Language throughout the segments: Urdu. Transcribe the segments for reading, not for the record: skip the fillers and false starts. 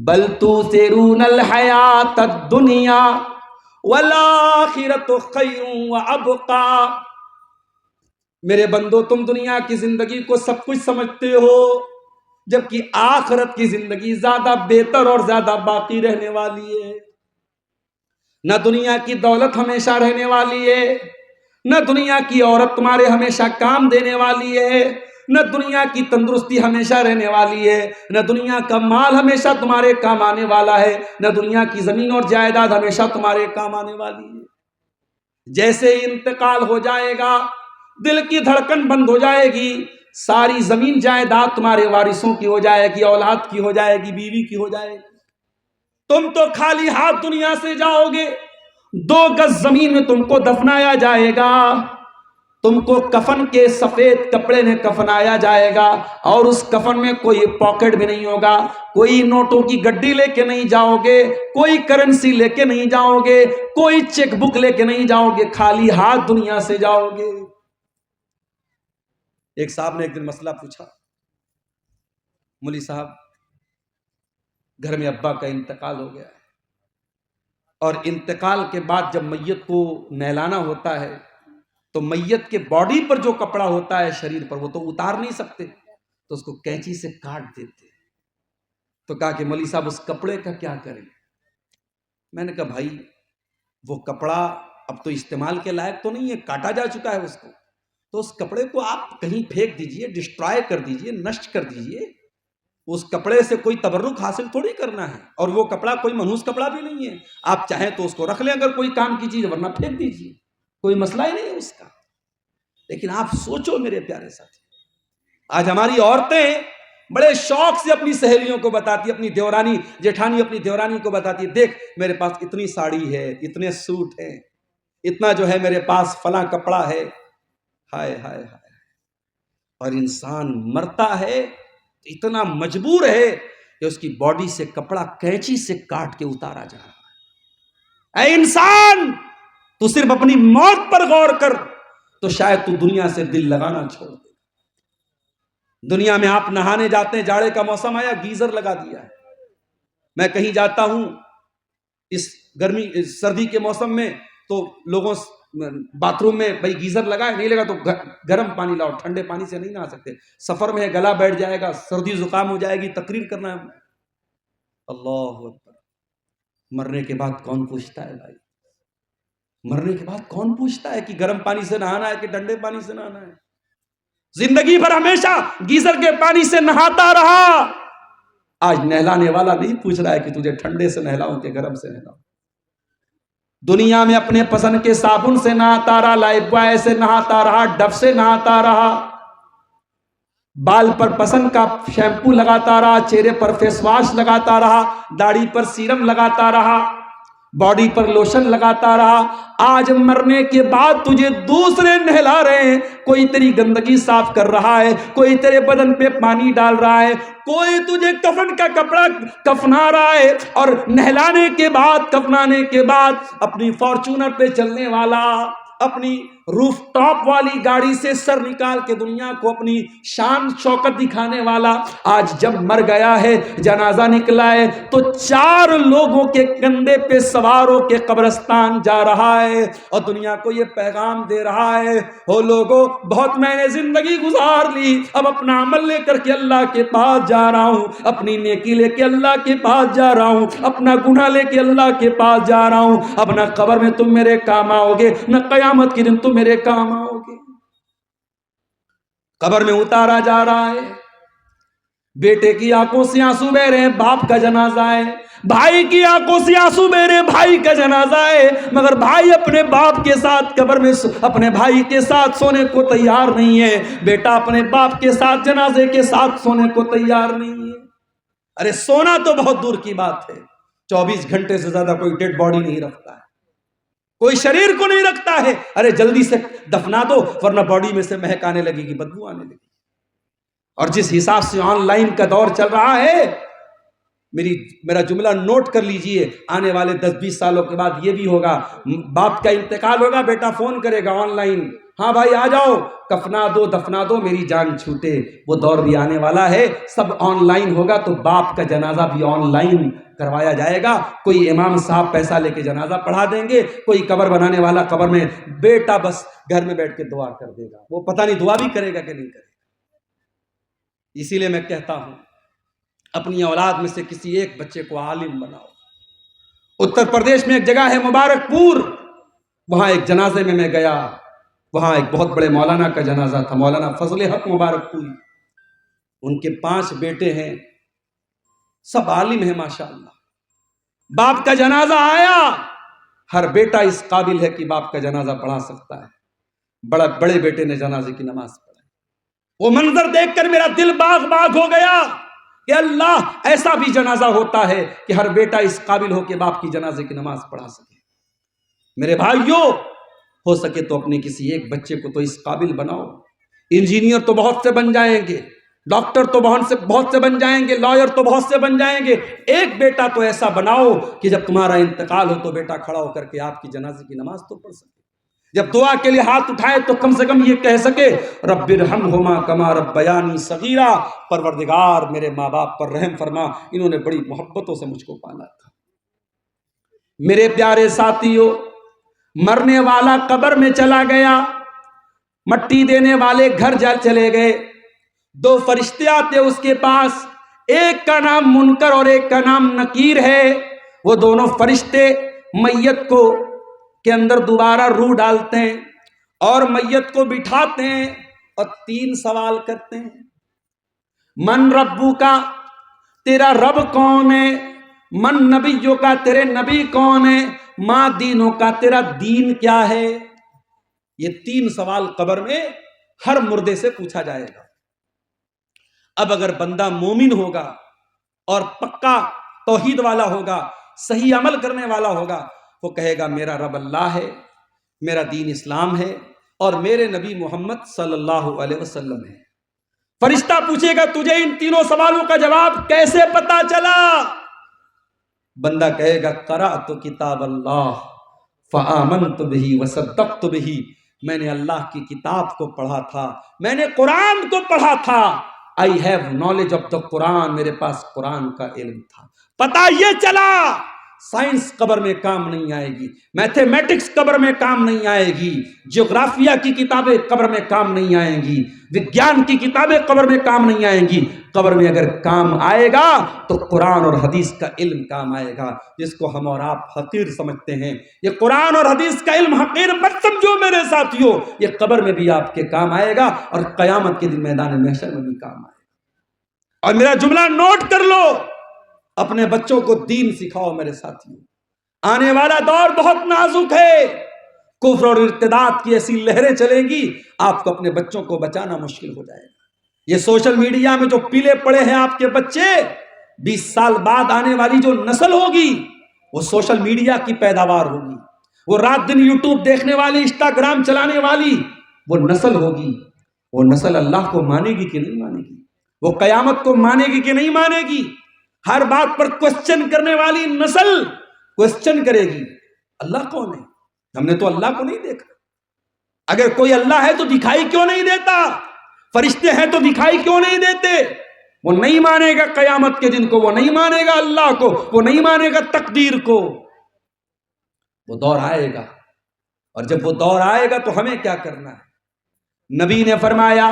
بل تؤثرون الحیات الدنیا والآخرۃ خیر وابقی. میرے بندو تم دنیا کی زندگی کو سب کچھ سمجھتے ہو، جبکہ آخرت کی زندگی زیادہ بہتر اور زیادہ باقی رہنے والی ہے. نہ دنیا کی دولت ہمیشہ رہنے والی ہے، نہ دنیا کی عورت تمہارے ہمیشہ کام دینے والی ہے، نہ دنیا کی تندرستی ہمیشہ رہنے والی ہے، نہ دنیا کا مال ہمیشہ تمہارے کام آنے والا ہے، نہ دنیا کی زمین اور جائیداد ہمیشہ تمہارے کام آنے والی ہے. جیسے ہی انتقال ہو جائے گا، دل کی دھڑکن بند ہو جائے گی، ساری زمین جائیداد تمہارے وارثوں کی ہو جائے گی، اولاد کی ہو جائے گی، بیوی کی ہو جائے گی. تم تو خالی ہاتھ دنیا سے جاؤ گے. 2 گز زمین میں تم کو دفنایا جائے گا، تم کو کفن کے سفید کپڑے میں کفنایا جائے گا، اور اس کفن میں کوئی پاکٹ بھی نہیں ہوگا، کوئی نوٹوں کی گڈی لے کے نہیں جاؤ گے، کوئی کرنسی لے کے نہیں جاؤ گے، کوئی چیک بک لے کے نہیں جاؤ گے، خالی ہاتھ دنیا سے جاؤ گے. ایک صاحب نے ایک دن مسئلہ پوچھا، مولوی صاحب گھر میں ابا کا انتقال ہو گیا ہے، اور انتقال کے بعد جب میت کو نہلانا ہوتا ہے تو میت کے باڈی پر جو کپڑا ہوتا ہے شریر پر وہ تو اتار نہیں سکتے، تو اس کو کینچی سے کاٹ دیتے. تو کہا کہ مولوی صاحب اس کپڑے کا کیا کریں؟ میں نے کہا بھائی وہ کپڑا اب تو استعمال کے لائق تو نہیں ہے، کاٹا جا چکا ہے اس کو، تو اس کپڑے کو آپ کہیں پھینک دیجئے، ڈسٹرائے کر دیجئے، نشٹ کر دیجئے. اس کپڑے سے کوئی تبرک حاصل تھوڑی کرنا ہے، اور وہ کپڑا کوئی منحوس کپڑا بھی نہیں ہے. آپ چاہیں تو اس کو رکھ لیں اگر کوئی کام کی چیز، ورنہ پھینک دیجئے، کوئی مسئلہ ہی نہیں ہے اس کا. لیکن آپ سوچو میرے پیارے ساتھی، آج ہماری عورتیں بڑے شوق سے اپنی سہیلیوں کو بتاتی، اپنی دیورانی جیٹھانی اپنی دیورانی کو بتاتی، دیکھ میرے پاس اتنی ساڑی ہے، اتنے سوٹ ہیں، اتنا جو ہے میرے پاس فلاں کپڑا ہے. ہائے ہائے ہائے. اور انسان مرتا ہے اتنا مجبور ہے کہ اس کی باڈی سے کپڑا کینچی سے کاٹ کے اتارا جا رہا ہے. اے انسان تو صرف اپنی موت پر غور کر تو شاید تو دنیا سے دل لگانا چھوڑ دے. دنیا میں آپ نہانے جاتے ہیں، جاڑے کا موسم آیا، گیزر لگا دیا ہے. میں کہیں جاتا ہوں اس سردی کے موسم میں تو لوگوں باتھ روم میں بھائی گیزر لگائے، نہیں لگا تو گرم پانی لاؤ، ٹھنڈے پانی سے نہیں نہا سکتے. سفر میں گلا بیٹھ جائے گا، سردی زکام ہو جائے گی، تقریر کرنا ہے. اللہ اکبر. مرنے کے بعد کون پوچھتا ہے بھائی؟ مرنے کے بعد کون پوچھتا ہے کہ گرم پانی سے نہانا ہے کہ ٹھنڈے پانی سے نہانا ہے؟ زندگی بھر ہمیشہ گیزر کے پانی سے نہاتا رہا. آج نہلانے والا نہیں پوچھ رہا ہے کہ تجھے ٹھنڈے سے نہلاؤں کہ گرم سے نہلاؤں. دنیا میں اپنے پسند کے صابن سے نہاتا رہا، لائف بوائے سے نہاتا رہا، ڈف سے نہاتا رہا، بال پر پسند کا شیمپو لگاتا رہا، چہرے پر فیس واش لگاتا رہا، داڑھی پر سیرم لگاتا رہا، باڈی پر لوشن لگاتا رہا. آج مرنے کے بعد تجھے دوسرے نہلا رہے ہیں. کوئی تیری گندگی صاف کر رہا ہے، کوئی تیرے بدن پہ پانی ڈال رہا ہے، کوئی تجھے کفن کا کپڑا کفنا رہا ہے، اور نہلانے کے بعد کفنانے کے بعد اپنی فارچونر پہ چلنے والا، اپنی روف ٹاپ والی گاڑی سے سر نکال کے دنیا کو اپنی شان شوکت دکھانے والا آج جب مر گیا ہے، جنازہ نکلا ہے تو 4 لوگوں کے کندھے پہ سوار ہو کے قبرستان جا رہا ہے، اور دنیا کو یہ پیغام دے رہا ہے، او لوگوں بہت میں نے زندگی گزار لی، اب اپنا عمل لے کر کے اللہ کے پاس جا رہا ہوں، اپنی نیکی لے کے اللہ کے پاس جا رہا ہوں، اپنا گناہ لے کے اللہ کے پاس جا رہا ہوں. اب نہ قبر میں تم میرے کام آؤ گے، نہ قیامت کے دن تم میرے کام آؤ گے. قبر میں اتارا جا رہا ہے. بیٹے کی آنکھوں سے آنسو بہ رہے ہیں، باپ کا جنازہ ہے. بھائی کی آنکھوں سے آنسو بہ رہے ہیں، بھائی کا جنازہ ہے. مگر بھائی اپنے باپ کے ساتھ قبر میں اپنے بھائی کے ساتھ سونے کو تیار نہیں ہے. بیٹا اپنے باپ کے ساتھ جنازے کے ساتھ سونے کو تیار نہیں ہے. ارے سونا تو بہت دور کی بات ہے، 24 گھنٹے سے زیادہ کوئی ڈیڈ باڈی نہیں رکھتا ہے، کوئی شریر کو نہیں رکھتا ہے. ارے جلدی سے دفنا دو ورنہ باڈی میں سے مہک آنے لگے گی، بدبو آنے لگے گی. اور جس حساب سے آن لائن کا دور چل رہا ہے، میرا جملہ نوٹ کر لیجئے، آنے والے 10-20 سالوں کے بعد یہ بھی ہوگا. باپ کا انتقال ہوگا، بیٹا فون کرے گا آن لائن، ہاں بھائی آ جاؤ، کفنا دو دفنا دو میری جان چھوٹے، وہ دور بھی آنے والا ہے، سب آن لائن ہوگا تو باپ کا جنازہ بھی آن لائن کروایا جائے گا۔ کوئی امام صاحب پیسہ لے کے جنازہ پڑھا دیں گے، کوئی قبر بنانے والا قبر میں بیٹا بس گھر میں بیٹھ کے دعا کر دے گا، وہ پتہ نہیں دعا بھی کرے گا کہ نہیں کرے گا۔ اسی لیے میں کہتا ہوں اپنی اولاد میں سے کسی ایک بچے کو عالم بناؤ۔ اتر پردیش میں ایک جگہ ہے مبارک پور، وہاں ایک جنازے میں گیا، وہاں ایک بہت بڑے مولانا کا جنازہ تھا، مولانا فضل حق مبارک پوری، ان کے 5 بیٹے ہیں، سب عالم ہیں ماشاءاللہ۔ باپ کا جنازہ آیا، ہر بیٹا اس قابل ہے کہ باپ کا جنازہ پڑھا سکتا ہے، بڑے بیٹے نے جنازے کی نماز پڑھائی۔ وہ منظر دیکھ کر میرا دل باغ باغ ہو گیا کہ اللہ، ایسا بھی جنازہ ہوتا ہے کہ ہر بیٹا اس قابل ہو کہ باپ کی جنازے کی نماز پڑھا سکے۔ میرے بھائیوں، ہو سکے تو اپنے کسی ایک بچے کو تو اس قابل بناؤ۔ انجینئر تو بہت سے بن جائیں گے، ڈاکٹر تو بہت سے بن جائیں گے، لائر تو بہت سے بن جائیں گے، ایک بیٹا تو ایسا بناؤ کہ جب تمہارا انتقال ہو تو بیٹا کھڑا ہو کر کے آپ کی جنازے کی نماز تو پڑھ سکے، جب دعا کے لیے ہاتھ اٹھائے تو کم سے کم یہ کہہ سکے رب ارحمہما کما ربیانی صغیرا، پروردگار میرے ماں باپ پر رحم فرما، انہوں نے بڑی محبتوں سے مجھ کو پالا تھا۔ میرے پیارے ساتھیوں، مرنے والا قبر میں چلا گیا، مٹی دینے والے گھر جا چلے گئے، 2 فرشتے آتے اس کے پاس، ایک کا نام منکر اور ایک کا نام نکیر ہے۔ وہ دونوں فرشتے میت کو کے اندر دوبارہ روح ڈالتے ہیں اور میت کو بٹھاتے ہیں اور 3 سوال کرتے ہیں۔ من ربو کا، تیرا رب کون ہے؟ من نبیوں کا، تیرے نبی کون ہے؟ ماں دینوں کا، تیرا دین کیا ہے؟ یہ 3 سوال قبر میں ہر مردے سے پوچھا جائے گا۔ اب اگر بندہ مومن ہوگا اور پکا توحید والا ہوگا، صحیح عمل کرنے والا ہوگا، وہ کہے گا میرا رب اللہ ہے، میرا دین اسلام ہے اور میرے نبی محمد صلی اللہ علیہ وسلم ہے۔ فرشتہ پوچھے گا تجھے ان 3 سوالوں کا جواب کیسے پتا چلا؟ بندہ کہے گا قرأت کتاب اللہ فآمنت بہ وصدقت بہ، میں نے اللہ کی کتاب کو پڑھا تھا، میں نے قرآن کو پڑھا تھا، I have knowledge of the قرآن، میرے پاس قرآن کا علم تھا۔ پتہ یہ چلا سائنس قبر میں کام نہیں آئے گی، میتھمیٹکس قبر میں کام نہیں آئے گی، جغرافیہ کی کتابیں قبر میں کام نہیں آئیں گی، وگیان کی کتابیں قبر میں کام نہیں آئیں گی۔ قبر میں اگر کام آئے گا تو قرآن اور حدیث کا علم کام آئے گا، جس کو ہم اور آپ حقیر سمجھتے ہیں۔ یہ قرآن اور حدیث کا علم حقیر مت سمجھو میرے ساتھیوں، یہ قبر میں بھی آپ کے کام آئے گا اور قیامت کے دن میدان محشر میں بھی کام آئے گا۔ اور میرا جملہ نوٹ کر لو، اپنے بچوں کو دین سکھاؤ میرے ساتھیوں، آنے والا دور بہت نازک ہے، کفر اور ارتداد کی ایسی لہریں چلیں گی، آپ کو اپنے بچوں کو بچانا مشکل ہو جائے گا۔ یہ سوشل میڈیا میں جو پیلے پڑے ہیں آپ کے بچے، 20 سال بعد آنے والی جو نسل ہوگی وہ سوشل میڈیا کی پیداوار ہوگی، وہ رات دن یوٹیوب دیکھنے والی، انسٹاگرام چلانے والی وہ نسل ہوگی۔ وہ نسل اللہ کو مانے گی کہ نہیں مانے گی؟ وہ قیامت کو مانے گی کہ نہیں مانے گی؟ ہر بات پر کوسچن کرنے والی نسل کوسچن کرے گی اللہ کون ہے؟ ہم نے تو اللہ کو نہیں دیکھا، اگر کوئی اللہ ہے تو دکھائی کیوں نہیں دیتا؟ فرشتے ہیں تو دکھائی کیوں نہیں دیتے؟ وہ نہیں مانے گا قیامت کے دن کو، وہ نہیں مانے گا اللہ کو، وہ نہیں مانے گا تقدیر کو۔ وہ دور آئے گا، اور جب وہ دور آئے گا تو ہمیں کیا کرنا ہے؟ نبی نے فرمایا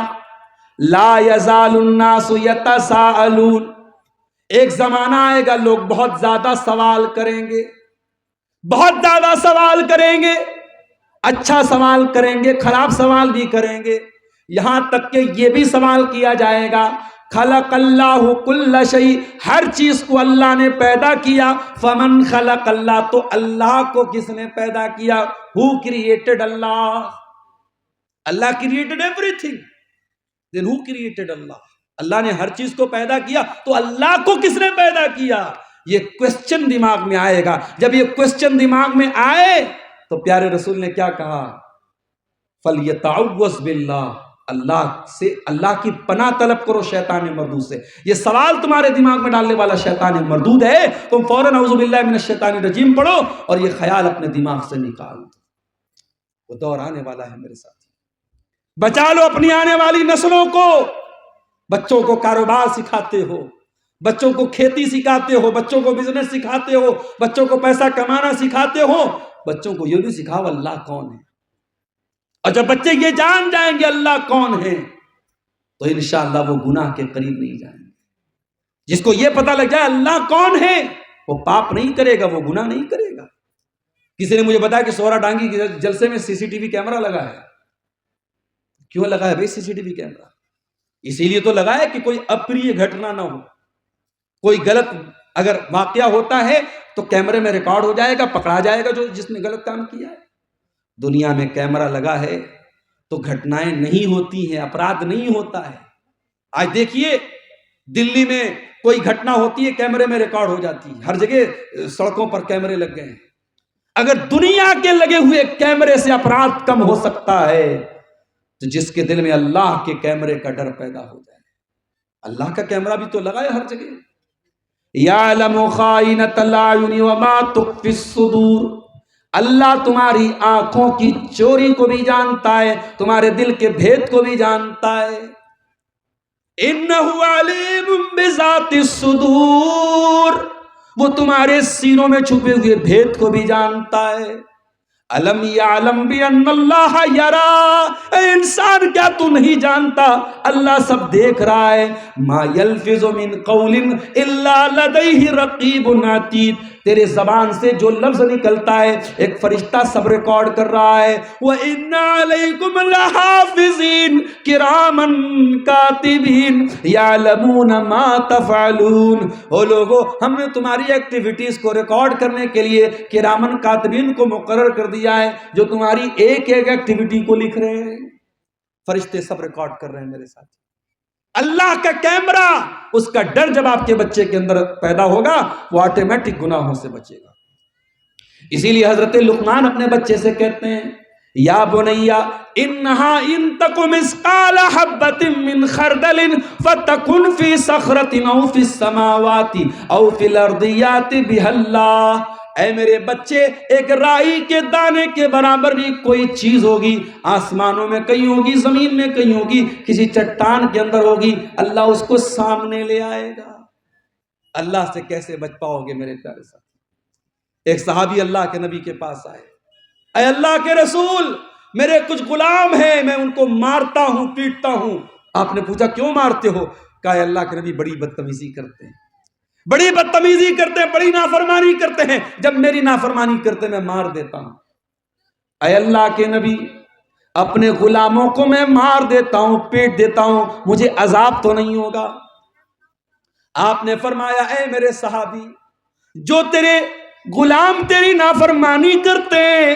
لا یزال الناس یتساءلون، ایک زمانہ آئے گا لوگ بہت زیادہ سوال کریں گے، بہت زیادہ سوال کریں گے، اچھا سوال کریں گے، خراب سوال بھی کریں گے، یہاں تک کہ یہ بھی سوال کیا جائے گا خلق اللہ کل شیء، ہر چیز کو اللہ نے پیدا کیا، فمن خلق اللہ، تو اللہ کو کس نے پیدا کیا؟ ہو کریٹڈ اللہ، اللہ created everything, then who created اللہ، اللہ نے ہر چیز کو پیدا کیا تو اللہ کو کس نے پیدا کیا؟ یہ کوسچن دماغ میں آئے گا۔ جب یہ کوسچن دماغ میں آئے تو پیارے رسول نے کیا کہا؟ فَلْيَتَعَوَّذْ بِاللَّهِ، اللہ سے، اللہ کی پناہ طلب کرو شیطان مردود سے۔ یہ سوال تمہارے دماغ میں ڈالنے والا شیطان مردود ہے، تم فوراً اعوذ باللہ من الشیطان الرجیم پڑھو اور یہ خیال اپنے دماغ سے نکال دو۔ وہ دور آنے والا ہے میرے ساتھ، بچا لو اپنی آنے والی نسلوں کو. بچوں کو کاروبار سکھاتے ہو, بچوں کو کھیتی سکھاتے ہو, بچوں کو بزنس سکھاتے ہو, بچوں کو پیسہ کمانا سکھاتے ہو, بچوں کو یہ بھی سکھاؤ اللہ کون ہے. اور جب بچے یہ جان جائیں گے اللہ کون ہے تو انشاءاللہ وہ گناہ کے قریب نہیں جائیں گے. جس کو یہ پتہ لگ جائے اللہ کون ہے وہ پاپ نہیں کرے گا, وہ گناہ نہیں کرے گا. کسی نے مجھے بتایا کہ سورا ڈانگی کے جلسے میں سی سی ٹی وی کیمرہ لگا ہے. کیوں لگا ہے بھائی سی سی ٹی وی کیمرہ؟ اسی لیے تو لگا ہے کہ کوئی اپریہ گھٹنا نہ ہو, کوئی غلط اگر واقعہ ہوتا ہے تو کیمرے میں ریکارڈ ہو جائے گا, پکڑا جائے گا جو جس نے غلط کام کیا ہے. دنیا میں کیمرہ لگا ہے تو گھٹنائیں نہیں ہوتی ہیں, اپرادھ نہیں ہوتا ہے. آج دیکھیے دلی میں کوئی گھٹنا ہوتی ہے کیمرے میں ریکارڈ ہو جاتی ہے, ہر جگہ سڑکوں پر کیمرے لگ گئے ہیں. اگر دنیا کے لگے ہوئے کیمرے سے اپرادھ کم ہو سکتا ہے تو جس کے دل میں اللہ کے کیمرے کا ڈر پیدا ہو جائے. اللہ کا کیمرہ بھی تو لگا ہے ہر جگہ. یعلم خائنۃ الاعین وما تخفی الصدور. اللہ تمہاری آنکھوں کی چوری کو بھی جانتا ہے, تمہارے دل کے بھید کو بھی جانتا ہے. انہ علیم بذات الصدور. وہ تمہارے سینوں میں چھپے ہوئے بھید کو بھی جانتا ہے. الم یعلم بان اللہ یرا. اے انسان کیا تو نہیں جانتا اللہ سب دیکھ رہا ہے. ما یلفظ من قول الا لدیہ رقیب عتید. تیرے زبان سے جو لفظ نکلتا ہے ایک فرشتہ سب ریکارڈ کر رہا ہے. وَإِنَّ عَلَيْكُمْ لَحَافِظِينَ كِرَامًا كَاتِبِينَ يَعْلَمُونَ مَا تَفْعَلُونَ. او لوگو, ہم نے تمہاری ایکٹیویٹیز کو ریکارڈ کرنے کے لیے کرامن کاتبین کو مقرر کر دیا ہے جو تمہاری ایک ایک ایکٹیویٹی کو لکھ رہے ہیں. فرشتے سب ریکارڈ کر رہے ہیں میرے ساتھ. اللہ کا کیمرہ, اس کا ڈر جب آپ کے بچے کے اندر پیدا ہوگا وہ آٹومیٹک گناہوں سے بچے گا. اسی لیے حضرت لقمان اپنے بچے سے کہتے ہیں یا بنیا انہا ان تک مثقال حبۃ من خردل فتکن فی صخرۃ او فی السماوات او فی الارض یأت بها اللہ. اے میرے بچے, ایک رائی کے دانے کے برابر بھی کوئی چیز ہوگی, آسمانوں میں کہیں ہوگی, زمین میں کہیں ہوگی, کسی چٹان کے اندر ہوگی, اللہ اس کو سامنے لے آئے گا. اللہ سے کیسے بچ پاؤ گے میرے پیارے ساتھ. ایک صحابی اللہ کے نبی کے پاس آئے, اے اللہ کے رسول میرے کچھ غلام ہیں, میں ان کو مارتا ہوں پیٹتا ہوں. آپ نے پوچھا کیوں مارتے ہو؟ کہا اے اللہ کے نبی بڑی بدتمیزی کرتے ہیں, بڑی بدتمیزی کرتے ہیں, بڑی نافرمانی کرتے ہیں, جب میری نافرمانی کرتے میں مار دیتا ہوں. اے اللہ کے نبی اپنے غلاموں کو میں مار دیتا ہوں, پیٹ دیتا ہوں, مجھے عذاب تو نہیں ہوگا؟ آپ نے فرمایا اے میرے صحابی, جو تیرے غلام تیری نافرمانی کرتے ہیں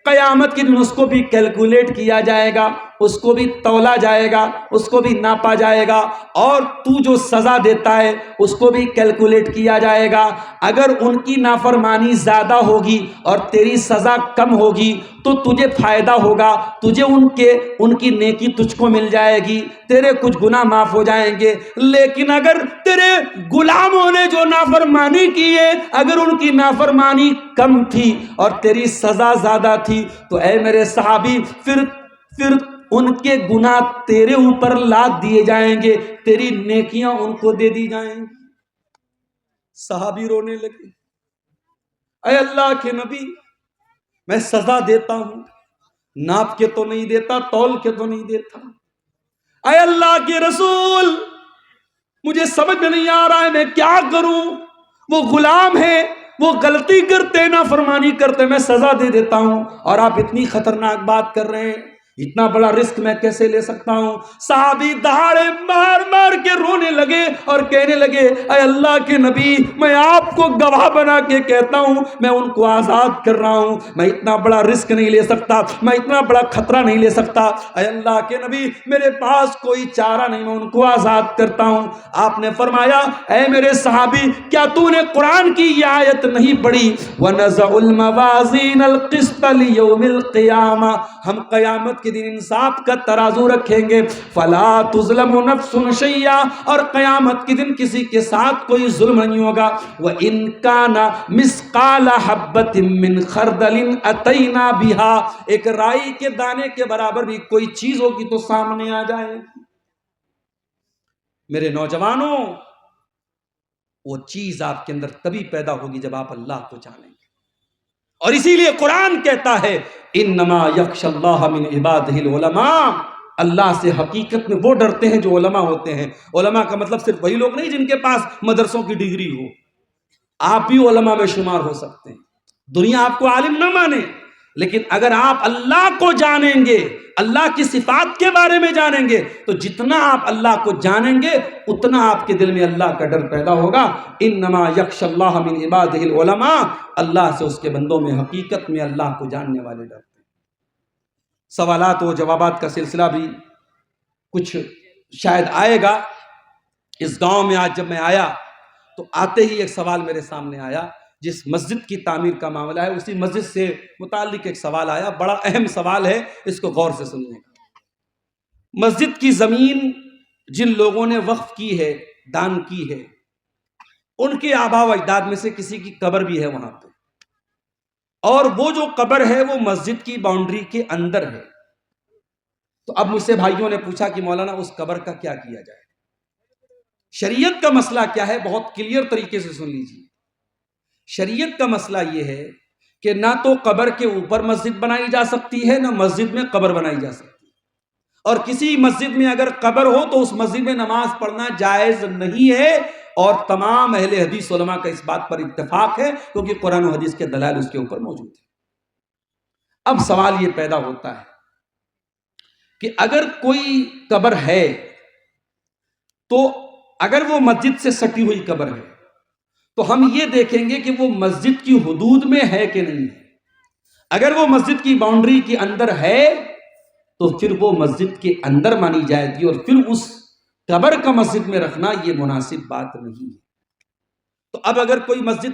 قیامت کے دن اس کو بھی کیلکولیٹ کیا جائے گا, اس کو بھی تولا جائے گا, اس کو بھی ناپا جائے گا, اور تو جو سزا دیتا ہے اس کو بھی کیلکولیٹ کیا جائے گا. اگر ان کی نافرمانی زیادہ ہوگی اور تیری سزا کم ہوگی تو تجھے فائدہ ہوگا, تجھے ان کی نیکی تجھ کو مل جائے گی, تیرے کچھ گناہ معاف ہو جائیں گے. لیکن اگر تیرے غلاموں نے جو نافرمانی کی ہے اگر ان کی نافرمانی کم تھی اور تیری سزا زیادہ تھی تو اے میرے صحابی پھر ان کے گناہ تیرے اوپر لاد دیے جائیں گے, تیری نیکیاں ان کو دے دی جائیں گی. صحابی رونے لگے, اے اللہ کے نبی میں سزا دیتا ہوں, ناپ کے تو نہیں دیتا, تول کے تو نہیں دیتا. اے اللہ کے رسول مجھے سمجھ میں نہیں آ رہا ہے میں کیا کروں. وہ غلام ہے, وہ غلطی کرتے, نافرمانی کرتے, میں سزا دے دیتا ہوں, اور آپ اتنی خطرناک بات کر رہے ہیں, اتنا بڑا رسک میں کیسے لے سکتا ہوں. صحابی دہاڑے مار مار کے رونے لگے اور کہنے لگے اے اللہ کے نبی میں آپ کو گواہ بنا کے کہتا ہوں میں ان کو آزاد کر رہا ہوں, میں اتنا بڑا رسک نہیں لے سکتا, میں اتنا بڑا خطرہ نہیں لے سکتا. اے اللہ کے نبی میرے پاس کوئی چارہ نہیں, میں ان کو آزاد کرتا ہوں. آپ نے فرمایا اے میرے صحابی کیا تو نے قرآن کی یہ آیت نہیں پڑھی وَنَزَعُ الْمَوَازِينَ الْقِسْطَ لِيَوْمِ الْقِيَامَةِ. ہم قیامت کے کے دن انصاف کا ترازو رکھیں گے. فلا تظلم نفس شیئا، اور قیامت کے دن کسی کے ساتھ کوئی ظلم نہیں ہوگا. وَإِن كَانَ مِثْقَالَ حَبَّةٍ مِّنْ خَرْدَلٍ أَتَيْنَا بِهَا، ایک رائی کے دانے کے برابر بھی کوئی چیز ہوگی تو سامنے آ جائے. میرے نوجوانوں، وہ چیز آپ کے اندر تبھی پیدا ہوگی جب آپ اللہ کو جانیں گے. اور اسی لیے قرآن کہتا ہے انما یخشی اللہ من عبادہ العلماء، اللہ سے حقیقت میں وہ ڈرتے ہیں جو علماء ہوتے ہیں. علماء کا مطلب صرف وہی لوگ نہیں جن کے پاس مدرسوں کی ڈگری ہو، آپ بھی علماء میں شمار ہو سکتے ہیں. دنیا آپ کو عالم نہ مانے، لیکن اگر آپ اللہ کو جانیں گے، اللہ کی صفات کے بارے میں جانیں گے، تو جتنا آپ اللہ کو جانیں گے اتنا آپ کے دل میں اللہ کا ڈر پیدا ہوگا. انما یخشی اللہ من عبادہ العلماء، اللہ سے اس کے بندوں میں حقیقت میں اللہ کو جاننے والے ڈرتے ہیں. سوالات و جوابات کا سلسلہ بھی کچھ شاید آئے گا. اس گاؤں میں آج جب میں آیا تو آتے ہی ایک سوال میرے سامنے آیا. جس مسجد کی تعمیر کا معاملہ ہے اسی مسجد سے متعلق ایک سوال آیا. بڑا اہم سوال ہے، اس کو غور سے سنیے گا. مسجد کی زمین جن لوگوں نے وقف کی ہے، دان کی ہے، ان کے آباء و اجداد میں سے کسی کی قبر بھی ہے وہاں پہ، اور وہ جو قبر ہے وہ مسجد کی باؤنڈری کے اندر ہے. تو اب مجھ سے بھائیوں نے پوچھا کہ مولانا اس قبر کا کیا کیا جائے. شریعت کا مسئلہ کیا ہے، بہت کلیئر طریقے سے سن لیجیے. شریعت کا مسئلہ یہ ہے کہ نہ تو قبر کے اوپر مسجد بنائی جا سکتی ہے، نہ مسجد میں قبر بنائی جا سکتی ہے. اور کسی مسجد میں اگر قبر ہو تو اس مسجد میں نماز پڑھنا جائز نہیں ہے. اور تمام اہل حدیث علماء کا اس بات پر اتفاق ہے، کیونکہ قرآن و حدیث کے دلائل اس کے اوپر موجود ہیں. اب سوال یہ پیدا ہوتا ہے کہ اگر کوئی قبر ہے تو اگر وہ مسجد سے سٹی ہوئی قبر ہے تو ہم یہ دیکھیں گے کہ وہ مسجد کی حدود میں ہے کہ نہیں ہے. اگر وہ مسجد کی باؤنڈری کے اندر ہے تو پھر وہ مسجد کے اندر مانی جائے گی، اور پھر اس قبر کا مسجد میں رکھنا یہ مناسب بات نہیں ہے. تو اب اگر کوئی مسجد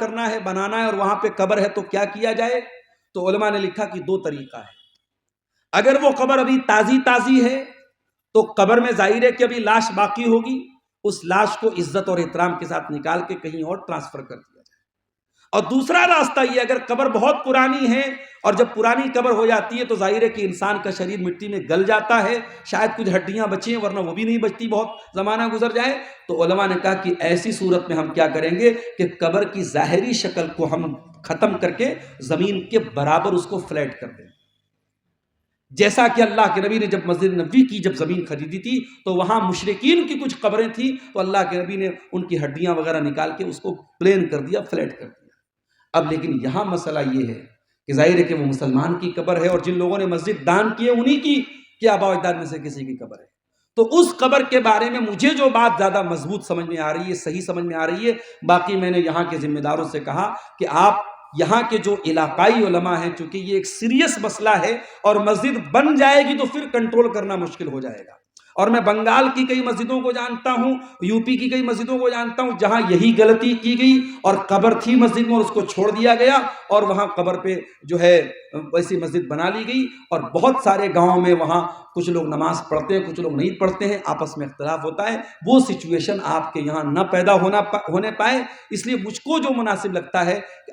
کرنا ہے، بنانا ہے، اور وہاں پہ قبر ہے تو کیا کیا جائے؟ تو علماء نے لکھا کہ دو طریقہ ہے. اگر وہ قبر ابھی تازی ہے تو قبر میں ظاہر ہے کہ ابھی لاش باقی ہوگی، اس لاش کو عزت اور احترام کے ساتھ نکال کے کہیں اور ٹرانسفر کر دیا جائے. اور دوسرا راستہ یہ، اگر قبر بہت پرانی ہے اور جب پرانی قبر ہو جاتی ہے تو ظاہر ہے کہ انسان کا شریر مٹی میں گل جاتا ہے، شاید کچھ ہڈیاں بچیں ورنہ وہ بھی نہیں بچتی، بہت زمانہ گزر جائے. تو علماء نے کہا کہ ایسی صورت میں ہم کیا کریں گے کہ قبر کی ظاہری شکل کو ہم ختم کر کے زمین کے برابر اس کو فلیٹ کر دیں. جیسا کہ اللہ کے نبی نے جب مسجد نبوی کی جب زمین خریدی تھی تو وہاں مشرکین کی کچھ قبریں تھیں، تو اللہ کے نبی نے ان کی ہڈیاں وغیرہ نکال کے اس کو پلین کر دیا، فلیٹ کر دیا. اب لیکن یہاں مسئلہ یہ ہے کہ ظاہر ہے کہ وہ مسلمان کی قبر ہے، اور جن لوگوں نے مسجد دان کی ہے انہی کی کہ آباء و اجداد میں سے کسی کی قبر ہے. تو اس قبر کے بارے میں مجھے جو بات زیادہ مضبوط سمجھ میں آ رہی ہے، صحیح سمجھ میں آ رہی ہے، باقی میں نے یہاں کے ذمہ داروں سے کہا کہ آپ یہاں کے جو علاقائی علماء ہیں، چونکہ یہ ایک سیریس مسئلہ ہے اور مسجد بن جائے گی تو پھر کنٹرول کرنا مشکل ہو جائے گا. اور میں بنگال کی کئی مسجدوں کو جانتا ہوں، یو پی کی کئی مسجدوں کو جانتا ہوں جہاں یہی غلطی کی گئی اور قبر تھی مسجد میں اور اس کو چھوڑ دیا گیا، اور وہاں قبر پہ جو ہے ویسی مسجد بنا لی گئی. اور بہت سارے گاؤں میں وہاں کچھ لوگ نماز پڑھتے ہیں، کچھ لوگ نہیں پڑھتے ہیں، آپس میں اختلاف ہوتا ہے. وہ سچویشن آپ کے یہاں نہ پیدا ہونے پائے. اس لیے مجھ کو جو مناسب لگتا ہے کہ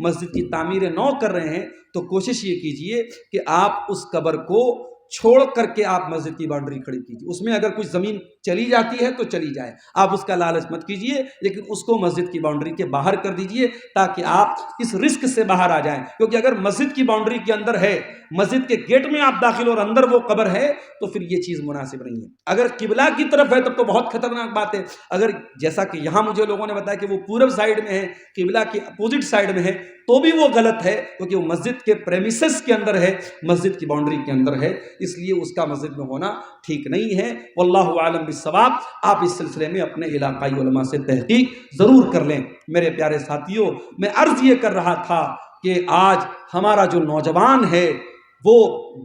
مسجد کی تعمیر نو کر رہے ہیں، تو کوشش یہ کیجئے کہ آپ اس قبر کو چھوڑ کر کے آپ مسجد کی باؤنڈری کھڑی کیجیے. اس میں اگر کچھ زمین چلی جاتی ہے تو چلی جائے، آپ اس کا لالچ مت کیجیے، لیکن اس کو مسجد کی باؤنڈری کے باہر کر دیجیے تاکہ آپ اس رسک سے باہر آ جائیں. کیونکہ اگر مسجد کی باؤنڈری کے اندر ہے، مسجد کے گیٹ میں آپ داخل اور اندر وہ قبر ہے، تو پھر یہ چیز مناسب نہیں ہے. اگر قبلہ کی طرف ہے تب تو بہت خطرناک بات ہے. اگر جیسا کہ یہاں مجھے لوگوں نے بتایا کہ وہ پورب سائیڈ میں ہے، قبلہ کے اپوزٹ سائیڈ میں ہے، تو بھی وہ غلط ہے، کیونکہ وہ مسجد کے پریمیسز کے اندر ہے، مسجد کی باؤنڈری کے اندر ہے، اس لیے اس کا مسجد میں ہونا ٹھیک نہیں ہے. واللہ عالم بالصواب. آپ اس سلسلے میں اپنے علاقائی علماء سے تحقیق ضرور کر لیں. میرے پیارے ساتھیوں، میں عرض یہ کر رہا تھا کہ آج ہمارا جو نوجوان ہے وہ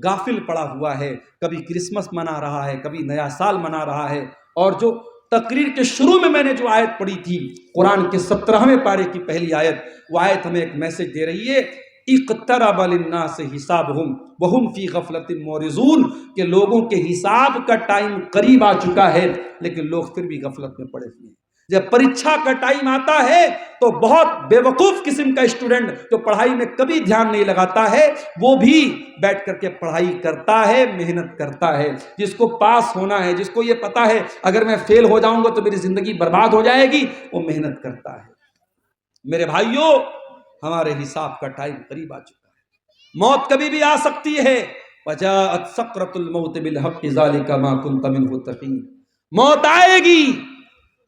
غافل پڑا ہوا ہے، کبھی کرسمس منا رہا ہے، کبھی نیا سال منا رہا ہے. اور جو تقریر کے شروع میں نے جو آیت پڑھی تھی، قرآن کے 17ویں پارے کی پہلی آیت، وہ آیت ہمیں ایک میسج دے رہی ہے اقترب للناس حسابہم وہم فی غفلۃ معرضون، کہ لوگوں کے حساب کا ٹائم قریب آ چکا ہے لیکن لوگ پھر بھی غفلت میں پڑے ہوئے ہیں۔ جب پریچھا کا ٹائم آتا ہے تو بہت بے وقوف قسم کا اسٹوڈنٹ جو پڑھائی میں کبھی دھیان نہیں لگاتا ہے وہ بھی بیٹھ کر کے پڑھائی کرتا ہے، محنت کرتا ہے۔ جس کو پاس ہونا ہے، جس کو یہ پتا ہے اگر میں فیل ہو جاؤں گا تو میری زندگی برباد ہو جائے گی، وہ محنت کرتا ہے۔ میرے بھائیوں، ہمارے حساب کا ٹائم قریب آ چکا ہے، موت کبھی بھی آ سکتی ہے۔ وجاءت سکرۃ الموت بالحق ذلک ما کنت منہ تحید، موت آئے گی،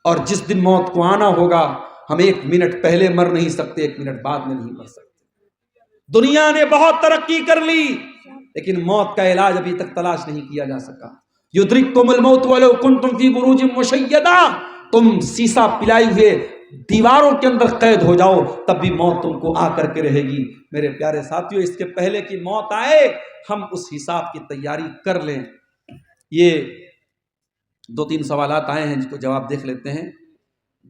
اور جس دن موت کو آنا ہوگا ہم 1 منٹ پہلے مر نہیں سکتے، 1 منٹ بعد میں نہیں مر سکتے۔ دنیا نے بہت ترقی کر لی لیکن موت کا علاج ابھی تک تلاش نہیں کیا جا سکا۔ یدرککم الموت ولو کنتم فی بروج مشیدہ، تم سیسا پلائی ہوئے دیواروں کے اندر قید ہو جاؤ تب بھی موت تم کو آ کر کے رہے گی۔ میرے پیارے ساتھیوں، اس کے پہلے کہ موت آئے ہم اس حساب کی تیاری کر لیں۔ یہ 2-3 سوالات آئے ہیں جس کو جواب دیکھ لیتے ہیں۔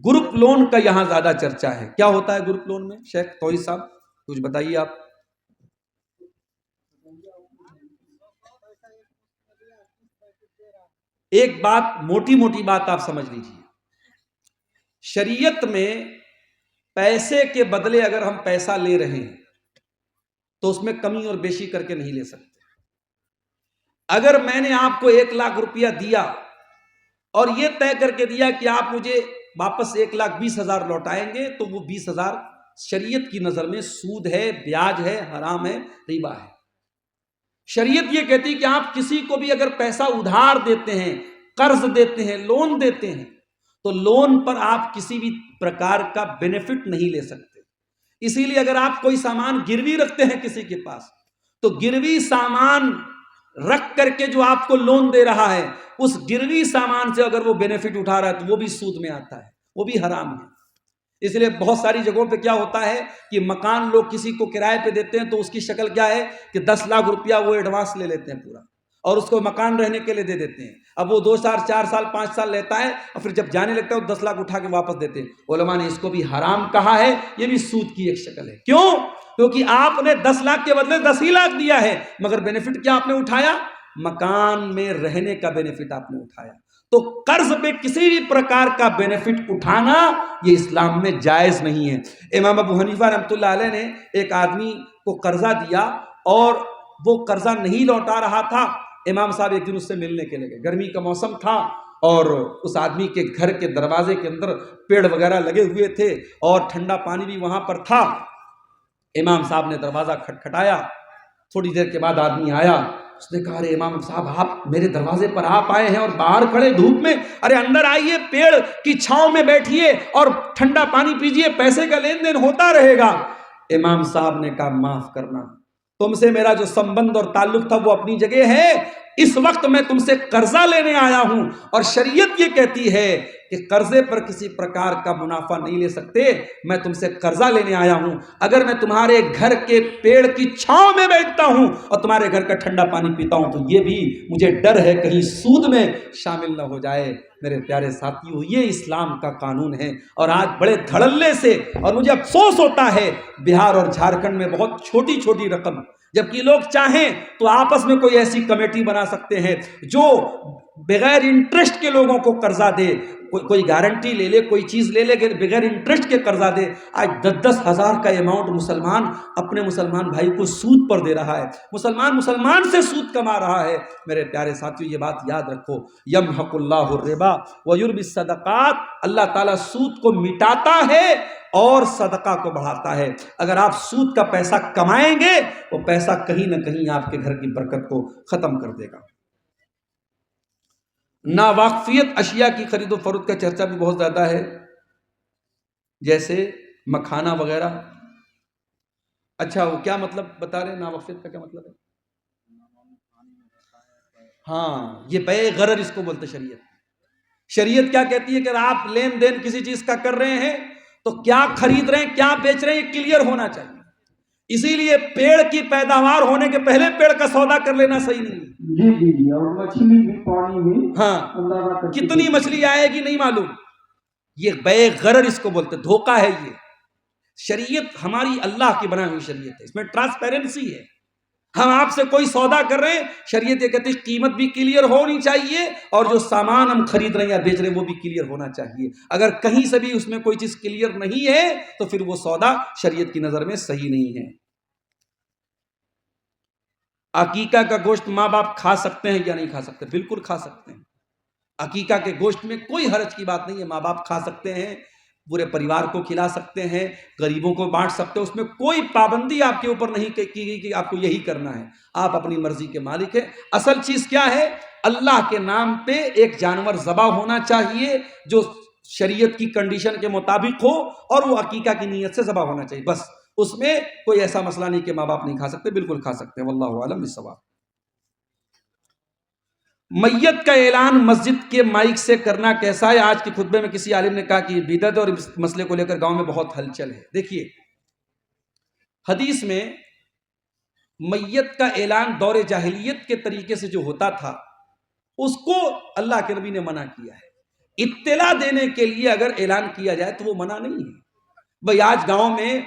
گروپ لون کا یہاں زیادہ چرچا ہے، کیا ہوتا ہے گروپ لون میں؟ شیخ توحید صاحب کچھ بتائیے آپ۔ ایک بات، موٹی موٹی بات آپ سمجھ لیجیے، شریعت میں پیسے کے بدلے اگر ہم پیسہ لے رہے ہیں تو اس میں کمی اور بیشی کر کے نہیں لے سکتے۔ اگر میں نے آپ کو 1 لاکھ روپیہ دیا اور یہ طے کر کے دیا کہ آپ مجھے واپس 1,20,000 لوٹائیں گے تو وہ 20,000 شریعت کی نظر میں سود ہے، بیاج ہے، حرام ہے، ربا ہے۔ شریعت یہ کہتی کہ آپ کسی کو بھی اگر پیسہ ادھار دیتے ہیں، قرض دیتے ہیں، لون دیتے ہیں تو لون پر آپ کسی بھی پرکار کا بینیفٹ نہیں لے سکتے۔ اسی لیے اگر آپ کوئی سامان گروی رکھتے ہیں کسی کے پاس تو گروی سامان رکھ کر کے جو آپ کو لون دے رہا ہے اس گروی سامان سے اگر وہ بینیفٹ اٹھا رہا ہے تو وہ بھی سود میں آتا ہے، وہ بھی حرام ہے۔ اس لیے بہت ساری جگہوں پہ کیا ہوتا ہے کہ مکان لوگ کسی کو کرائے پہ دیتے ہیں تو اس کی شکل کیا ہے کہ 10 لاکھ روپیہ وہ ایڈوانس لے لیتے ہیں پورا، اور اس کو مکان رہنے کے لیے دے دیتے ہیں۔ اب وہ 2 سال 4 سال 5 سال لیتا ہے اور پھر جب جانے لگتا ہے وہ 10 لاکھ اٹھا کے واپس دیتے ہیں۔ علماء نے اس کو بھی حرام کہا ہے، یہ بھی سود کی ایک شکل ہے۔ کیوں؟ کیونکہ آپ نے 10 لاکھ کے بدلے 10 ہی لاکھ دیا ہے، مگر بینیفٹ کیا آپ نے اٹھایا؟ مکان میں رہنے کا بینیفٹ آپ نے اٹھایا۔ تو قرض پہ کسی بھی پرکار کا بینیفٹ اٹھانا یہ اسلام میں جائز نہیں ہے۔ امام ابو حنیفہ رحمۃ اللہ علیہ نے ایک آدمی کو قرضہ دیا اور وہ قرضہ نہیں لوٹا رہا تھا۔ امام صاحب ایک دن اس سے ملنے کے لیے، گرمی کا موسم تھا اور اس آدمی کے گھر کے دروازے کے اندر پیڑ وغیرہ لگے ہوئے تھے اور ٹھنڈا پانی بھی وہاں پر تھا۔ امام صاحب نے دروازہ کھٹکھٹایا، تھوڑی دیر کے بعد آدمی آیا، اس نے کہا ارے امام صاحب آپ میرے دروازے پر آپ آئے ہیں اور باہر کھڑے دھوپ میں، ارے اندر آئیے، پیڑ کی چھاؤں میں بیٹھیے اور ٹھنڈا پانی پیجیے، پیسے کا لین دین ہوتا رہے گا۔ امام صاحب نے کہا معاف کرنا، تم سے میرا جو سمبند اور تعلق تھا وہ اپنی جگہ ہے، اس وقت میں تم سے قرضہ لینے آیا ہوں اور شریعت یہ کہتی ہے کہ قرضے پر کسی پرکار کا منافع نہیں لے سکتے، میں تم سے قرضہ لینے آیا ہوں۔ اگر میں تمہارے گھر کے پیڑ کی چھاؤں میں بیٹھتا ہوں اور تمہارے گھر کا ٹھنڈا پانی پیتا ہوں تو یہ بھی مجھے ڈر ہے کہیں سود میں شامل نہ ہو جائے۔ میرے پیارے ساتھیوں، یہ اسلام کا قانون ہے، اور آج بڑے دھڑلے سے، اور مجھے افسوس ہوتا ہے بہار اور جھارکھنڈ میں بہت چھوٹی چھوٹی رقم، جبکہ لوگ چاہیں تو آپس میں کوئی ایسی کمیٹی بنا سکتے ہیں جو بغیر انٹرسٹ کے لوگوں کو قرضہ دے، کوئی گارنٹی لے لے، کوئی چیز لے لے کہ بغیر انٹرسٹ کے قرضہ دے۔ آج 10-10 ہزار کا اماؤنٹ مسلمان اپنے مسلمان بھائی کو سود پر دے رہا ہے، مسلمان سے سود کما رہا ہے۔ میرے پیارے ساتھیوں، یہ بات یاد رکھو، یمحق اللہ الربا ویربی الصدقات، اللہ تعالیٰ سود کو مٹاتا ہے اور صدقہ کو بڑھاتا ہے۔ اگر آپ سود کا پیسہ کمائیں گے وہ پیسہ کہیں نہ کہیں آپ کے گھر کی برکت کو ختم کر دے گا۔ ناواقفیت اشیاء کی خرید و فروخت کا چرچا بھی بہت زیادہ ہے، جیسے مکھانا وغیرہ۔ اچھا، وہ کیا مطلب بتا رہے ہیں؟ ناواقفیت کا کیا مطلب ہے؟ ہاں، یہ بے غرر اس کو بولتے شریعت کیا کہتی ہے کہ آپ لین دین کسی چیز کا کر رہے ہیں تو کیا خرید رہے ہیں، کیا بیچ رہے ہیں، یہ کلیئر ہونا چاہیے۔ اسی لیے پیڑ کی پیداوار ہونے کے پہلے پیڑ کا سودا کر لینا صحیح نہیں ہے۔ جی، اور مچھلی بھی پانی میں، ہاں، کتنی مچھلی آئے گی نہیں معلوم، یہ بے غرر اس کو بولتے، دھوکہ ہے یہ۔ شریعت ہماری اللہ کی بنائی ہوئی شریعت ہے، اس میں ٹرانسپیرنسی ہے. ہم آپ سے کوئی سودا کر رہے ہیں، شریعت یہ کہتی ہے قیمت بھی کلیئر ہونی چاہیے اور جو سامان ہم خرید رہے ہیں یا بیچ رہے ہیں وہ بھی کلیئر ہونا چاہیے. اگر کہیں سے بھی اس میں کوئی چیز کلیئر نہیں ہے تو پھر وہ سودا شریعت کی نظر میں صحیح نہیں ہے. عقیقہ کا گوشت ماں باپ کھا سکتے ہیں یا نہیں کھا سکتے؟ بالکل کھا سکتے ہیں. عقیقہ کے گوشت میں کوئی حرج کی بات نہیں ہے، ماں باپ کھا سکتے ہیں، پورے پریوار کو کھلا سکتے ہیں، غریبوں کو بانٹ سکتے ہیں. اس میں کوئی پابندی آپ کے اوپر نہیں کی گئی کہ آپ کو یہی کرنا ہے. آپ اپنی مرضی کے مالک ہیں. اصل چیز کیا ہے؟ اللہ کے نام پہ ایک جانور ذبح ہونا چاہیے جو شریعت کی کنڈیشن کے مطابق ہو اور وہ عقیقہ کی نیت سے ذبح ہونا چاہیے. بس اس میں کوئی ایسا مسئلہ نہیں کہ ماں باپ نہیں کھا سکتے، بالکل کھا سکتے ہیں. واللہ اعلم بالصواب. میت کا اعلان مسجد کے مائک سے کرنا کیسا ہے؟ آج کے خطبے میں کسی عالم نے کہا کہ یہ بدعت ہے اور اس مسئلے کو لے کر گاؤں میں بہت ہلچل ہے. دیکھیے حدیث میں میت کا اعلان دور جاہلیت کے طریقے سے جو ہوتا تھا اس کو اللہ کے نبی نے منع کیا ہے. اطلاع دینے کے لیے اگر اعلان کیا جائے تو وہ منع نہیں ہے. بھئی آج گاؤں میں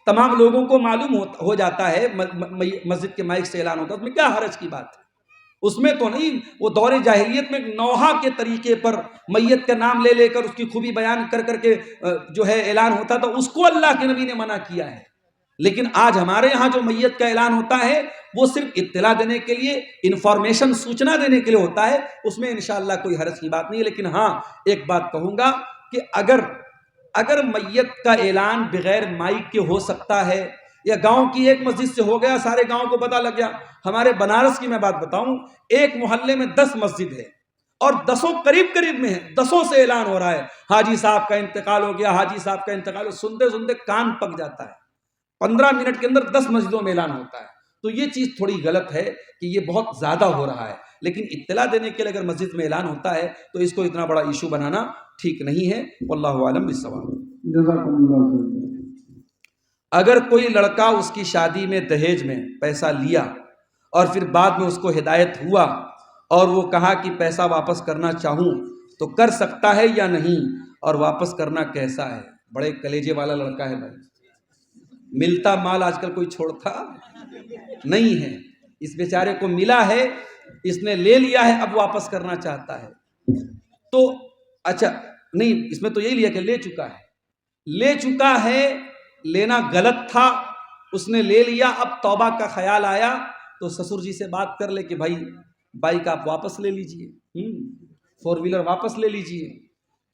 تمام لوگوں کو معلوم ہو جاتا ہے مسجد کے مائک سے اعلان ہوتا ہے، اس میں کیا حرج کی بات ہے؟ اس میں تو نہیں. وہ دور جاہلیت میں نوحہ کے طریقے پر میت کا نام لے لے کر اس کی خوبی بیان کر کر کے جو ہے اعلان ہوتا تھا، اس کو اللہ کے نبی نے منع کیا ہے. لیکن آج ہمارے یہاں جو میت کا اعلان ہوتا ہے وہ صرف اطلاع دینے کے لیے، انفارمیشن، سوچنا دینے کے لیے ہوتا ہے. اس میں انشاءاللہ کوئی حرج کی بات نہیں ہے. لیکن ہاں ایک بات کہوں گا کہ اگر میت کا اعلان بغیر مائک کے ہو سکتا ہے یا گاؤں کی ایک مسجد سے ہو گیا، سارے گاؤں کو پتہ لگ گیا. ہمارے بنارس کی میں بات بتاؤں، ایک محلے میں 10 مسجد ہے اور 10 قریب میں ہیں، 10 سے اعلان ہو رہا ہے حاجی صاحب کا انتقال ہو گیا، حاجی صاحب کا انتقال. سنتے سنتے کان پک جاتا ہے. 15 منٹ کے اندر 10 مسجدوں میں اعلان ہوتا ہے. تو یہ چیز تھوڑی غلط ہے کہ یہ بہت زیادہ ہو رہا ہے. لیکن اطلاع دینے کے لیے اگر مسجد میں اعلان ہوتا ہے تو اس کو اتنا بڑا ایشو بنانا ٹھیک نہیں ہے. واللہ اعلم بالصواب. اگر کوئی لڑکا اس کی شادی میں دہیج میں پیسہ لیا اور پھر بعد میں اس کو ہدایت ہوا اور وہ کہا کہ پیسہ واپس کرنا چاہوں تو کر سکتا ہے یا نہیں، اور واپس کرنا کیسا ہے؟ بڑے کلیجے والا لڑکا ہے بھائی. ملتا مال آج کل کوئی چھوڑتا نہیں ہے. اس بیچارے کو ملا ہے، اس نے لے لیا ہے، اب واپس کرنا چاہتا ہے. تو اچھا نہیں، اس میں تو یہی لیا کہ لے چکا ہے. لینا غلط تھا، اس نے لے لیا، اب توبہ کا خیال آیا تو سسر جی سے بات کر لے کہ بھائی بائک آپ واپس لے لیجئے، 4 ویلر واپس لے لیجئے.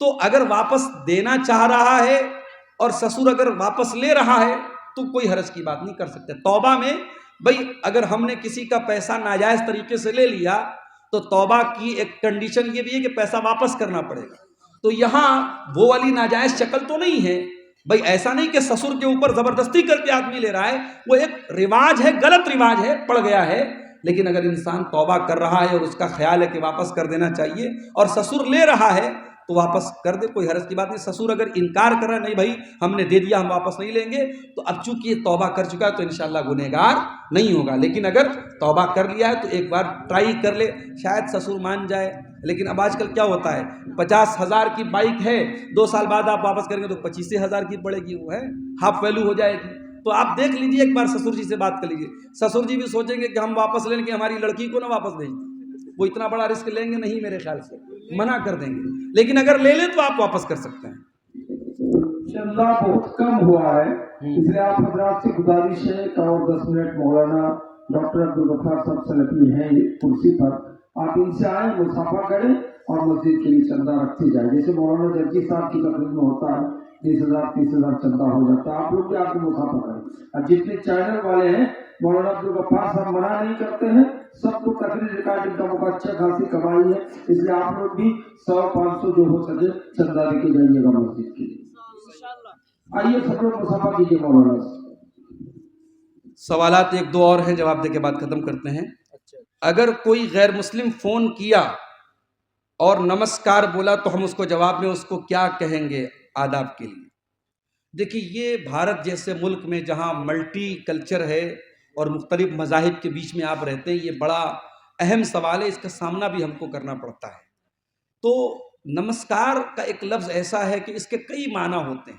تو اگر واپس دینا چاہ رہا ہے اور سسر اگر واپس لے رہا ہے تو کوئی حرج کی بات نہیں، کر سکتے. توبہ میں بھئی اگر ہم نے کسی کا پیسہ ناجائز طریقے سے لے لیا تو توبہ کی ایک کنڈیشن یہ بھی ہے کہ پیسہ واپس کرنا پڑے گا. تو یہاں وہ والی ناجائز شکل تو نہیں ہے. بھئی ایسا نہیں کہ سسر کے اوپر زبردستی کر کے آدمی لے رہا ہے، وہ ایک رواج ہے، غلط رواج ہے، پڑ گیا ہے. لیکن اگر انسان توبہ کر رہا ہے اور اس کا خیال ہے کہ واپس کر دینا چاہیے اور سسر لے رہا ہے تو واپس کر دے، کوئی حرج کی بات نہیں. سسر اگر انکار کر رہا ہے، نہیں بھائی ہم نے دے دیا، ہم واپس نہیں لیں گے، تو اب چونکہ یہ توبہ کر چکا ہے تو انشاءاللہ گنہگار نہیں ہوگا. لیکن اگر توبہ کر لیا ہے تو ایک بار ٹرائی کر لے، شاید سسر مان جائے. لیکن اب آج کل کیا ہوتا ہے، 50,000 کی بائک ہے، 2 سال بعد آپ واپس کریں گے تو 25,000 کی پڑے گی، وہ ہے ہاف ویلو ہو جائے گی. تو آپ دیکھ لیجئے، ایک بار سسر جی سے بات کر لیجئے. سسر جی بھی سوچیں گے کہ ہم واپس لیں گے، ہماری لڑکی کو نہ واپس بھیج دیں، وہ اتنا بڑا رسک لیں گے نہیں، میرے خیال سے منع کر دیں گے. لیکن اگر لے لیں تو آپ واپس کر سکتے ہیں. چندہ بہت کم ہوا ہے، اس لیے آپ حضرات سے گزارش ہے کہ اور 10 منٹ مولانا ڈاکٹر عبدالغفار صاحب سلفی ہیں کرسی پر، آپ ان سے آئیں، مصافحہ کریں اور مسجد کے لیے چندہ رکھتی جائے. جیسے مولانا جرجی صاحب کی تقریر میں ہوتا ہے 20,000 30,000 چندہ ہو جاتا ہے. آپ لوگ بھی آپ کو مصافحہ کریں. اور جتنے چینل والے ہیں مولانا عبدالغفار صاحب منع نہیں کرتے ہیں، سب کو تقریر ریکارڈنگ کا موقع اچھا خاصی کمائی ہے. اس لیے آپ لوگ بھی 100-500 جو ہو سکے چندہ لے کے جائیے گا مسجد کے لیے. آئیے سب لوگ مصافحہ کیجیے مولانا سے. سوالات 1-2 اور ہیں، جواب دے کے بعد ختم کرتے ہیں. اگر کوئی غیر مسلم فون کیا اور نمسکار بولا تو ہم اس کو جواب میں اس کو کیا کہیں گے آداب کے لیے؟ دیکھیے یہ بھارت جیسے ملک میں جہاں ملٹی کلچر ہے اور مختلف مذاہب کے بیچ میں آپ رہتے ہیں، یہ بڑا اہم سوال ہے، اس کا سامنا بھی ہم کو کرنا پڑتا ہے. تو نمسکار کا ایک لفظ ایسا ہے کہ اس کے کئی معنی ہوتے ہیں.